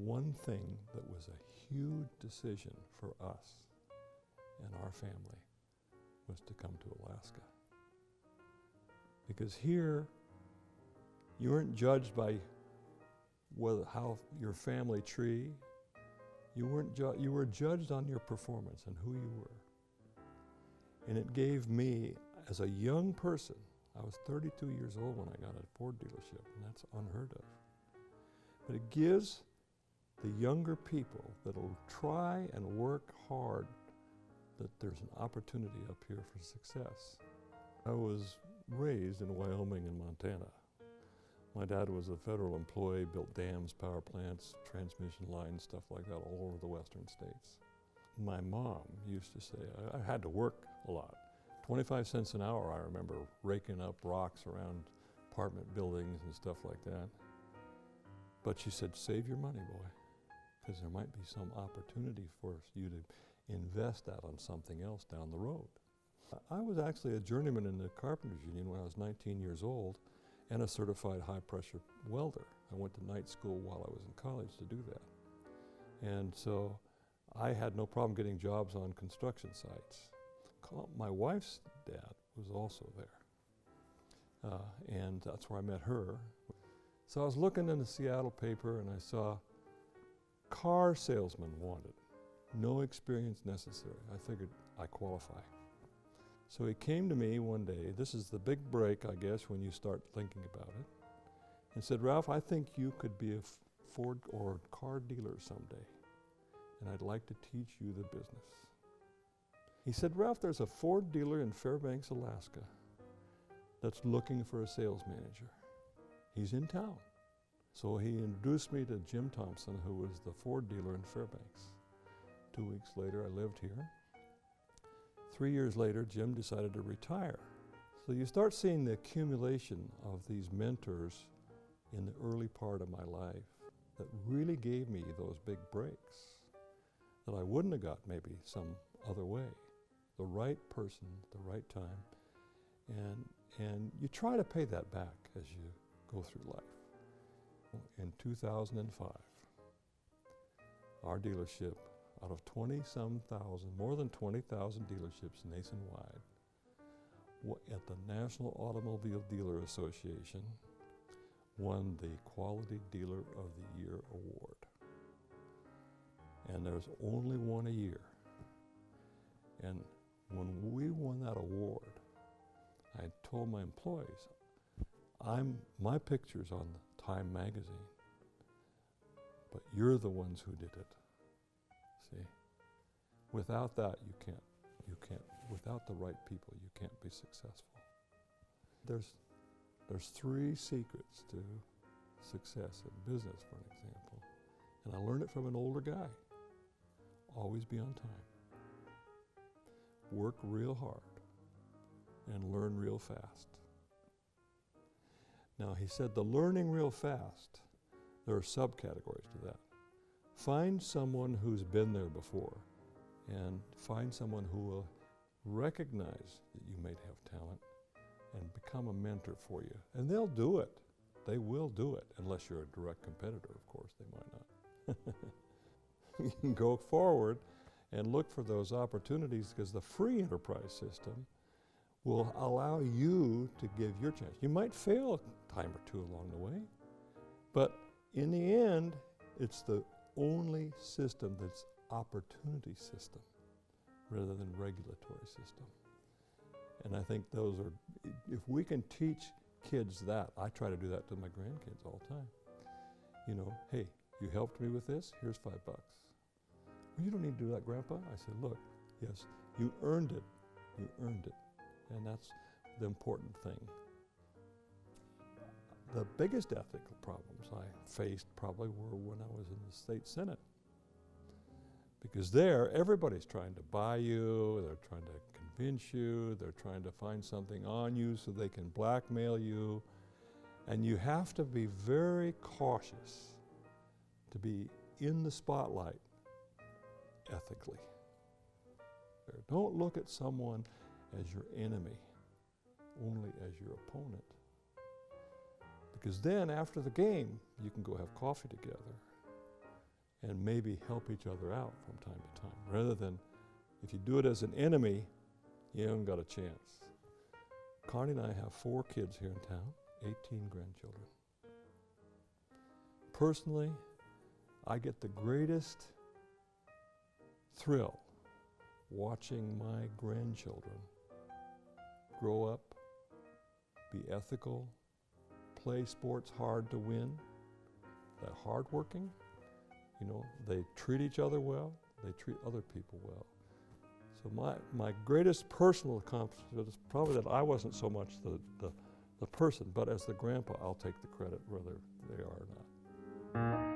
one thing that was a huge decision for us and our family was to come to Alaska. Because here, you weren't judged by how your family tree. You were judged on your performance and who you were. And it gave me, as a young person, I was 32 years old when I got a Ford dealership, and that's unheard of. But it gives the younger people that'll try and work hard that there's an opportunity up here for success. I was raised in Wyoming and Montana. My dad was a federal employee, built dams, power plants, transmission lines, stuff like that all over the western states. My mom used to say, I had to work a lot. 25 cents an hour, I remember raking up rocks around apartment buildings and stuff like that. But she said, save your money, boy, because there might be some opportunity for you to invest that on something else down the road. I was actually a journeyman in the Carpenters Union when I was 19 years old and a certified high-pressure welder. I went to night school while I was in college to do that. And so I had no problem getting jobs on construction sites. My wife's dad was also there, and that's where I met her. So I was looking in the Seattle paper and I saw car salesman wanted, no experience necessary. I figured I qualify. So he came to me one day, this is the big break, I guess, when you start thinking about it, and said, Ralph, I think you could be a Ford or car dealer someday, and I'd like to teach you the business. He said, Ralph, there's a Ford dealer in Fairbanks, Alaska, that's looking for a sales manager. He's in town. So he introduced me to Jim Thompson, who was the Ford dealer in Fairbanks. 2 weeks later, I lived here. 3 years later, Jim decided to retire. So you start seeing the accumulation of these mentors in the early part of my life that really gave me those big breaks that I wouldn't have got maybe some other way. The right person, the right time, and you try to pay that back as you go through life. In 2005, our dealership, out of 20-some thousand, more than 20,000 dealerships nationwide, at the National Automobile Dealer Association, won the Quality Dealer of the Year award. And there's only one a year. And when we won that award, I told my employees, my picture's on the Time magazine, but you're the ones who did it. See, without that, you can't, without the right people, you can't be successful. There's 3 secrets to success in business, for an example, and I learned it from an older guy. Always be on time. Work real hard and learn real fast. Now, he said the learning real fast, there are subcategories to that. Find someone who's been there before, and find someone who will recognize that you may have talent and become a mentor for you. And they'll do it. They will do it, unless you're a direct competitor, of course, they might not. You can go forward and look for those opportunities, because the free enterprise system will allow you to give your chance. You might fail a time or two along the way, but in the end, it's the only system that's opportunity system rather than regulatory system. And I think those are, if we can teach kids that, I try to do that to my grandkids all the time. You know, hey, you helped me with this, here's $5. Well, you don't need to do that, Grandpa. I said, look, yes, you earned it. You earned it. And that's the important thing. The biggest ethical problems I faced probably were when I was in the state Senate. Because there, everybody's trying to buy you, they're trying to convince you, they're trying to find something on you so they can blackmail you. And you have to be very cautious to be in the spotlight ethically. Don't look at someone as your enemy, only as your opponent. Because then after the game, you can go have coffee together and maybe help each other out from time to time, rather than if you do it as an enemy, you haven't got a chance. Connie and I have 4 kids here in town, 18 grandchildren. Personally, I get the greatest thrill watching my grandchildren grow up, be ethical, play sports hard to win. They're hardworking, they treat each other well, they treat other people well. So my greatest personal accomplishment is probably that I wasn't so much the person, but as the grandpa, I'll take the credit whether they are or not.